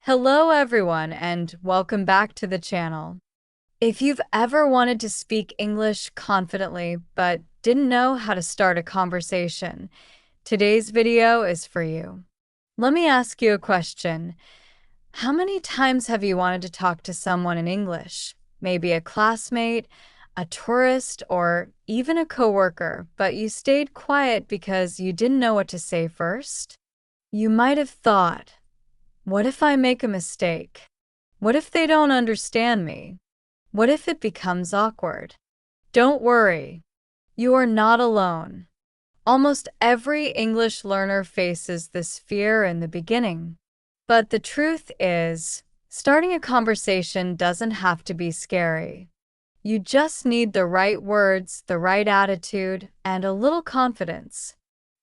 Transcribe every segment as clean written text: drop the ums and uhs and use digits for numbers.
Hello everyone and welcome back to the channel. If you've ever wanted to speak English confidently but didn't know how to start a conversation, today's video is for you. Let me ask you a question. How many times have you wanted to talk to someone in English? Maybe a classmate, a tourist, or even a coworker, but you stayed quiet because you didn't know what to say first? You might have thought, what if I make a mistake? What if they don't understand me? What if it becomes awkward? Don't worry. You are not alone. Almost every English learner faces this fear in the beginning. But the truth is, starting a conversation doesn't have to be scary. You just need the right words, the right attitude, and a little confidence.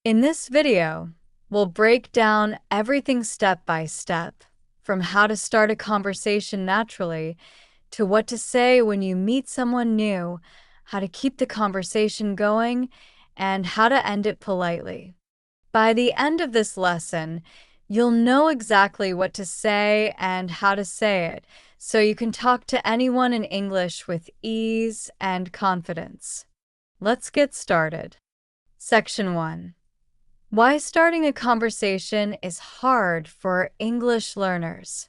In this video, we'll break down everything step by step, from how to start a conversation naturally to what to say when you meet someone new, how to keep the conversation going, and how to end it politely. By the end of this lesson, you'll know exactly what to say and how to say it, so you can talk to anyone in English with ease and confidence. Let's get started. Section 1. Why starting a conversation is hard for English learners.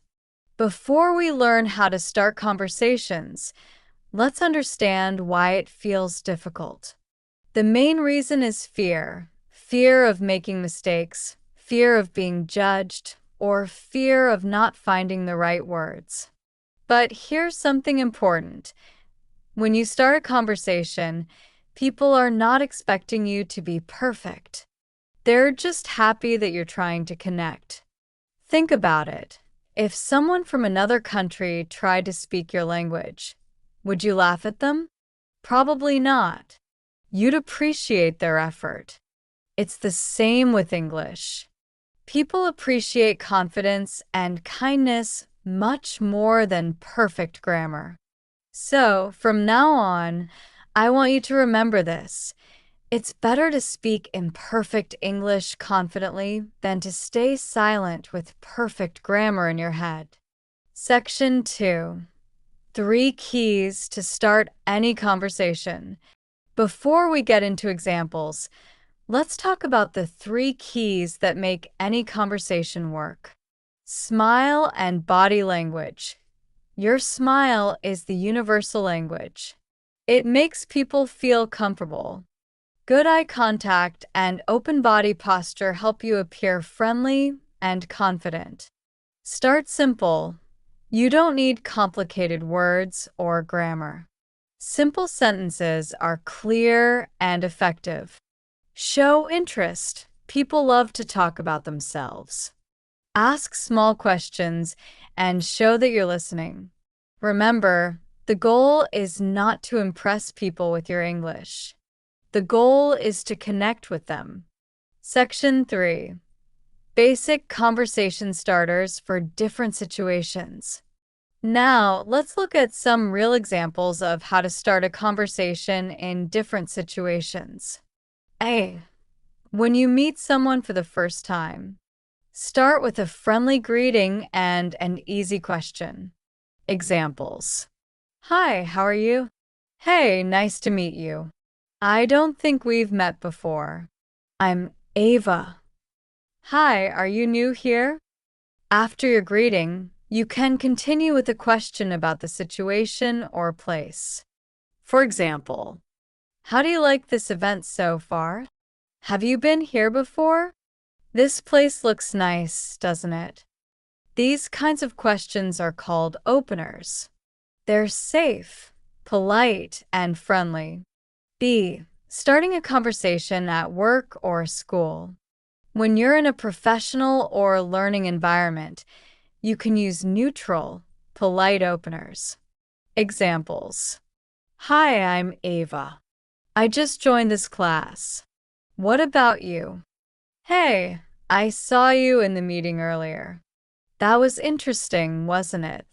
Before we learn how to start conversations, let's understand why it feels difficult. The main reason is fear. Fear of making mistakes, fear of being judged, or fear of not finding the right words. But here's something important. When you start a conversation, people are not expecting you to be perfect. They're just happy that you're trying to connect. Think about it. If someone from another country tried to speak your language, would you laugh at them? Probably not. You'd appreciate their effort. It's the same with English. People appreciate confidence and kindness much more than perfect grammar. So, from now on, I want you to remember this. It's better to speak imperfect English confidently than to stay silent with perfect grammar in your head. Section 2. 3 keys to start any conversation. Before we get into examples, let's talk about the 3 keys that make any conversation work. Smile and body language. Your smile is the universal language. It makes people feel comfortable. Good eye contact and open body posture help you appear friendly and confident. Start simple. You don't need complicated words or grammar. Simple sentences are clear and effective. Show interest. People love to talk about themselves. Ask small questions and show that you're listening. Remember, the goal is not to impress people with your English. The goal is to connect with them. Section 3. Basic conversation starters for different situations. Now, let's look at some real examples of how to start a conversation in different situations. A. When you meet someone for the first time, start with a friendly greeting and an easy question. Examples. Hi, how are you? Hey, nice to meet you. I don't think we've met before. I'm Ava. Hi, are you new here? After your greeting, you can continue with a question about the situation or place. For example, how do you like this event so far? Have you been here before? This place looks nice, doesn't it? These kinds of questions are called openers. They're safe, polite, and friendly. B. Starting a conversation at work or school. When you're in a professional or learning environment, you can use neutral, polite openers. Examples. Hi, I'm Ava. I just joined this class. What about you? Hey, I saw you in the meeting earlier. That was interesting, wasn't it?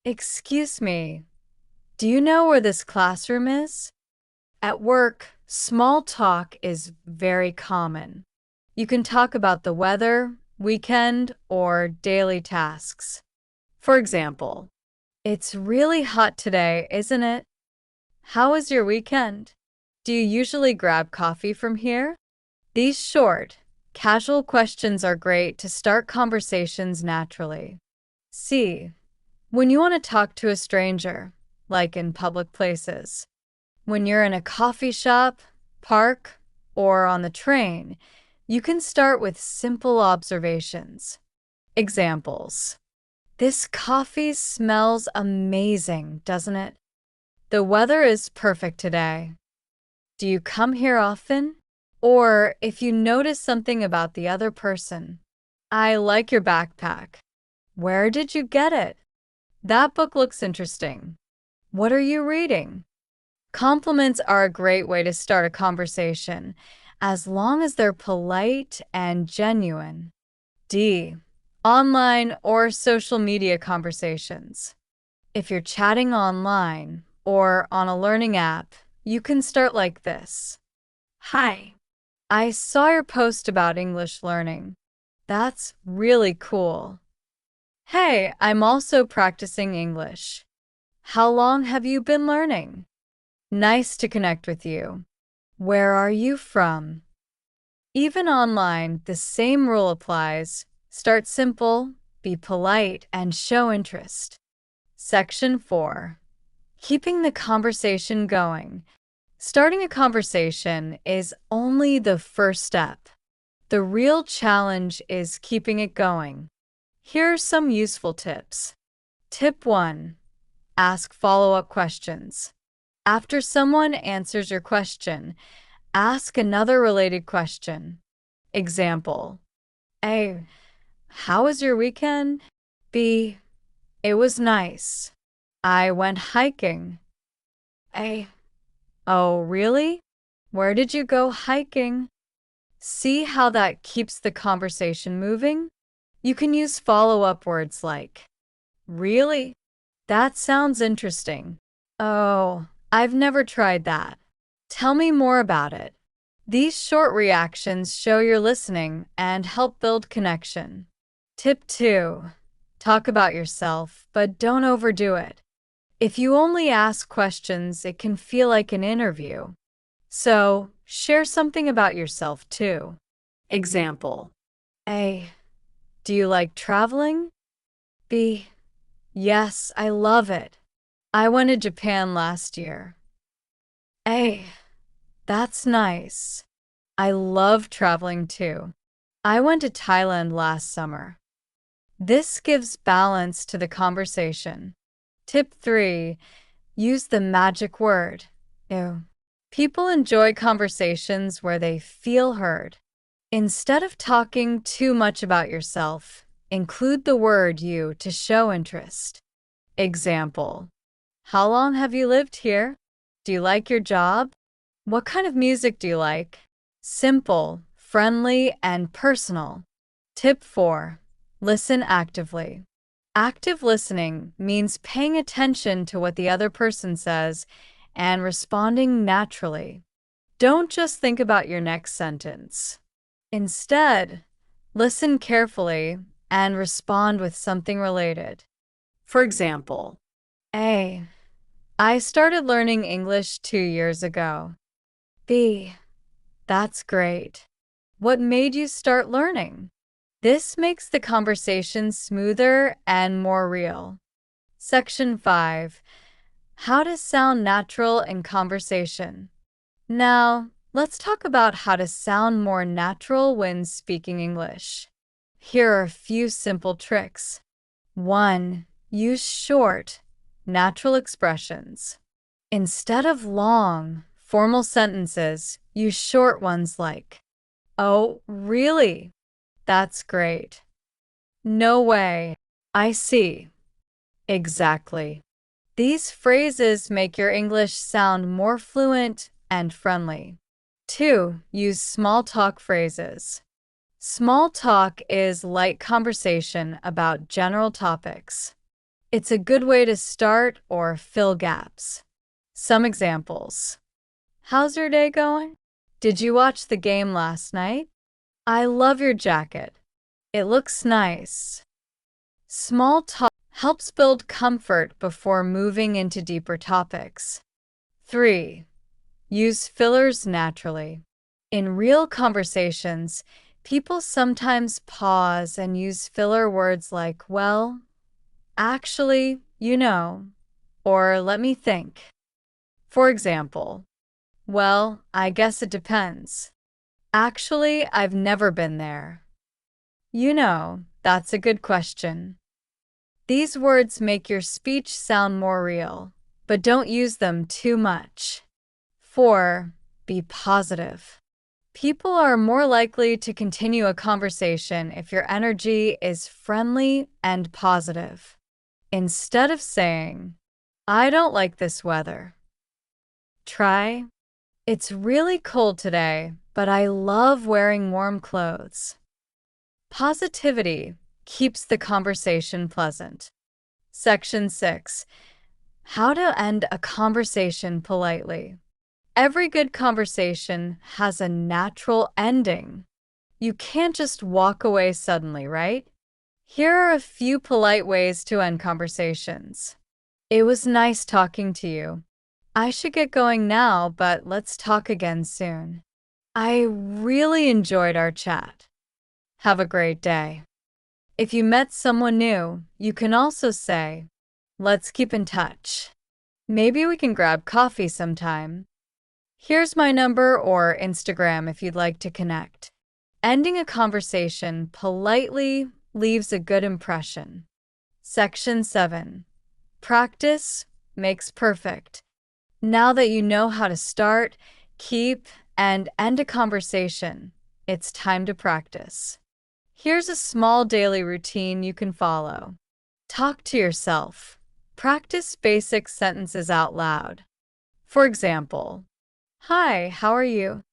Excuse me, do you know where this classroom is? At work, small talk is very common. You can talk about the weather, weekend, or daily tasks. For example, it's really hot today, isn't it? How was your weekend? Do you usually grab coffee from here? These short, casual questions are great to start conversations naturally. C. When you want to talk to a stranger, like in public places. When you're in a coffee shop, park, or on the train, you can start with simple observations. Examples. This coffee smells amazing, doesn't it? The weather is perfect today. Do you come here often? Or if you notice something about the other person. I like your backpack. Where did you get it? That book looks interesting. What are you reading? Compliments are a great way to start a conversation, as long as they're polite and genuine. D. Online or social media conversations. If you're chatting online or on a learning app, you can start like this. Hi. I saw your post about English learning. That's really cool. Hey, I'm also practicing English. How long have you been learning? Nice to connect with you. Where are you from? Even online, the same rule applies. Start simple, be polite, and show interest. Section 4. Keeping the conversation going. Starting a conversation is only the first step. The real challenge is keeping it going. Here are some useful tips. Tip 1. Ask follow-up questions. After someone answers your question, ask another related question. Example. A. How was your weekend? B. It was nice. I went hiking. A. Oh, really? Where did you go hiking? See how that keeps the conversation moving? You can use follow-up words like, really? That sounds interesting. Oh, I've never tried that. Tell me more about it. These short reactions show you're listening and help build connection. Tip 2. Talk about yourself, but don't overdo it. If you only ask questions, it can feel like an interview. So, share something about yourself too. Example. A. Do you like traveling? B. Yes, I love it. I went to Japan last year. A. That's nice. I love traveling too. I went to Thailand last summer. This gives balance to the conversation. Tip 3. Use the magic word. Ew. People enjoy conversations where they feel heard. Instead of talking too much about yourself, include the word you to show interest. Example. How long have you lived here? Do you like your job? What kind of music do you like? Simple, friendly, and personal. Tip 4. Listen actively. Active listening means paying attention to what the other person says and responding naturally. Don't just think about your next sentence. Instead, listen carefully and respond with something related. For example, A. I started learning English 2 years ago. B. That's great. What made you start learning? This makes the conversation smoother and more real. Section 5. How to sound natural in conversation. Now, let's talk about how to sound more natural when speaking English. Here are a few simple tricks. 1. Use short, natural expressions. Instead of long, formal sentences, use short ones like, oh, really? That's great. No way. I see. Exactly. These phrases make your English sound more fluent and friendly. 2. Use small talk phrases. Small talk is light conversation about general topics. It's a good way to start or fill gaps. Some examples. How's your day going? Did you watch the game last night? I love your jacket. It looks nice. Small talk Helps build comfort before moving into deeper topics. 3. Use fillers naturally. In real conversations, people sometimes pause and use filler words like, well, actually, or let me think. For example, well, I guess it depends. Actually, I've never been there. That's a good question. These words make your speech sound more real, but don't use them too much. 4. Be positive. People are more likely to continue a conversation if your energy is friendly and positive. Instead of saying, I don't like this weather, try, it's really cold today, but I love wearing warm clothes. Positivity keeps the conversation pleasant. Section 6. How to end a conversation politely. Every good conversation has a natural ending. You can't just walk away suddenly, right? Here are a few polite ways to end conversations. It was nice talking to you. I should get going now, but let's talk again soon. I really enjoyed our chat. Have a great day. If you met someone new, you can also say, let's keep in touch. Maybe we can grab coffee sometime. Here's my number or Instagram if you'd like to connect. Ending a conversation politely leaves a good impression. Section 7. Practice makes perfect. Now that you know how to start, keep, and end a conversation, it's time to practice. Here's a small daily routine you can follow. Talk to yourself. Practice basic sentences out loud. For example, hi, how are you?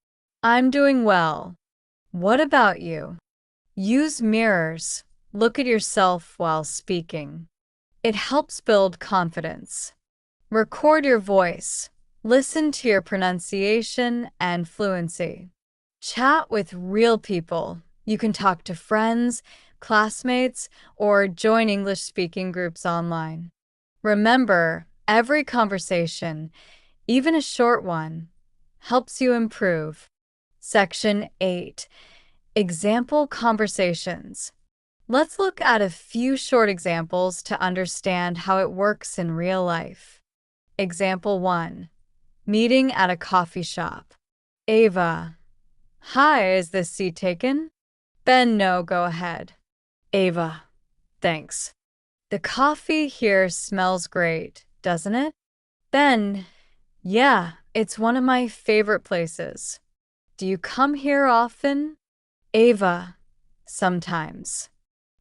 I'm doing well. What about you? Use mirrors. Look at yourself while speaking. It helps build confidence. Record your voice. Listen to your pronunciation and fluency. Chat with real people. You can talk to friends, classmates, or join English-speaking groups online. Remember, every conversation, even a short one, helps you improve. Section 8. Example conversations. Let's look at a few short examples to understand how it works in real life. Example 1. Meeting at a coffee shop. Ava. Hi, is this seat taken? Ben, no, go ahead. Ava. Thanks. The coffee here smells great, doesn't it? Ben. Yeah, it's one of my favorite places. Do you come here often? Ava. Sometimes.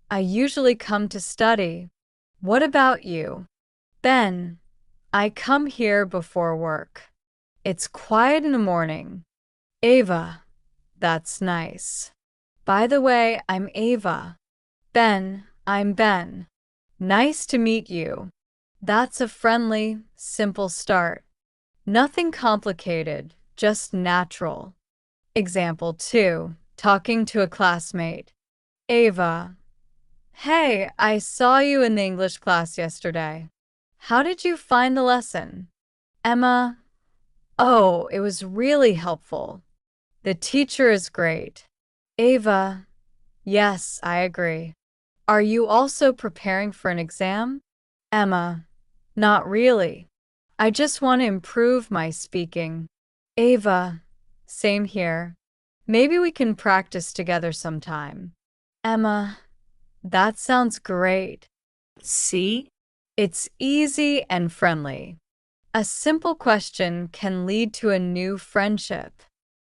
I usually come to study. What about you? Ben. I come here before work. It's quiet in the morning. Ava. That's nice. By the way, I'm Ava. Ben. I'm Ben. Nice to meet you. That's a friendly, simple start. Nothing complicated, just natural. Example 2. Talking to a classmate. Ava. Hey, I saw you in the English class yesterday. How did you find the lesson? Emma. Oh, it was really helpful. The teacher is great. Ava. Yes, I agree. Are you also preparing for an exam? Emma. Not really. I just want to improve my speaking. Ava. Same here. Maybe we can practice together sometime. Emma. That sounds great. See? It's easy and friendly. A simple question can lead to a new friendship.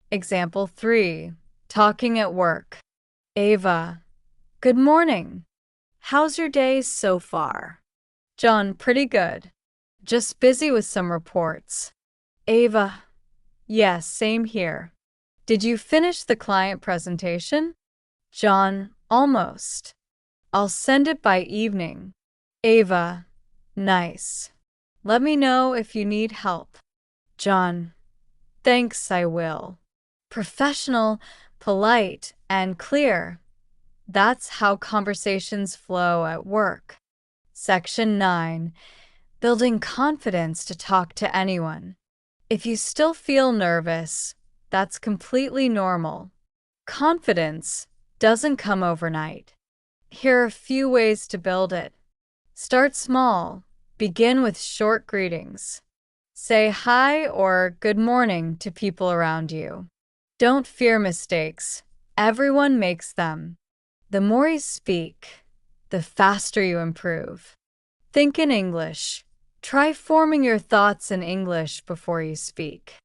Example 3. Talking at work. Ava. Good morning. How's your day so far? John, pretty good. Just busy with some reports. Ava. Yes, same here. Did you finish the client presentation? John, almost. I'll send it by evening. Ava. Nice. Let me know if you need help. John. Thanks, I will. Professional, polite, and clear. That's how conversations flow at work. Section 9. Building confidence to talk to anyone. If you still feel nervous, that's completely normal. Confidence doesn't come overnight. Here are a few ways to build it. Start small. Begin with short greetings. Say hi or good morning to people around you. Don't fear mistakes. Everyone makes them. The more you speak, the faster you improve. Think in English. Try forming your thoughts in English before you speak.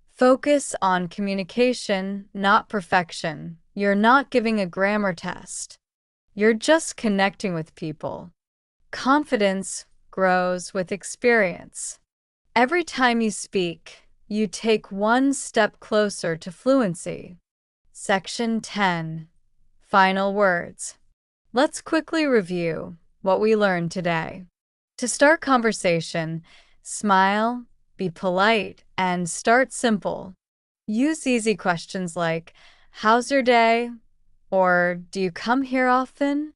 Focus on communication, not perfection. You're not giving a grammar test. You're just connecting with people. Confidence grows with experience. Every time you speak, you take one step closer to fluency. Section 10. Final words. Let's quickly review what we learned today. To start conversation, smile, be polite, and start simple. Use easy questions like, "How's your day?" or "Do you come here often?"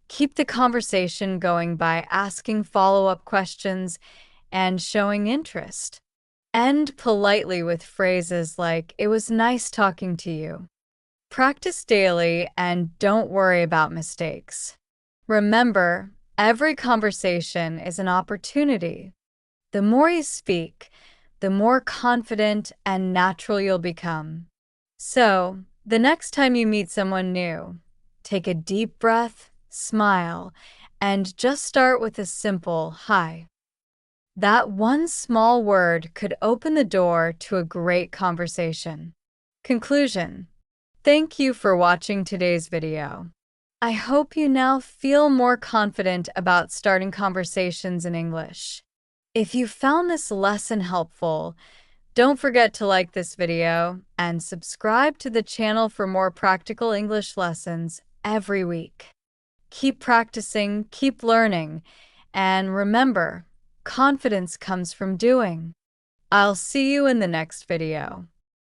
Keep the conversation going by asking follow-up questions and showing interest. End politely with phrases like, "It was nice talking to you." Practice daily and don't worry about mistakes. Remember, every conversation is an opportunity. The more you speak, the more confident and natural you'll become. So, the next time you meet someone new, take a deep breath, smile, and just start with a simple hi. That one small word could open the door to a great conversation. Conclusion. Thank you for watching today's video. I hope you now feel more confident about starting conversations in English. If you found this lesson helpful, don't forget to like this video and subscribe to the channel for more practical English lessons every week. Keep practicing, keep learning, and remember, confidence comes from doing. I'll see you in the next video.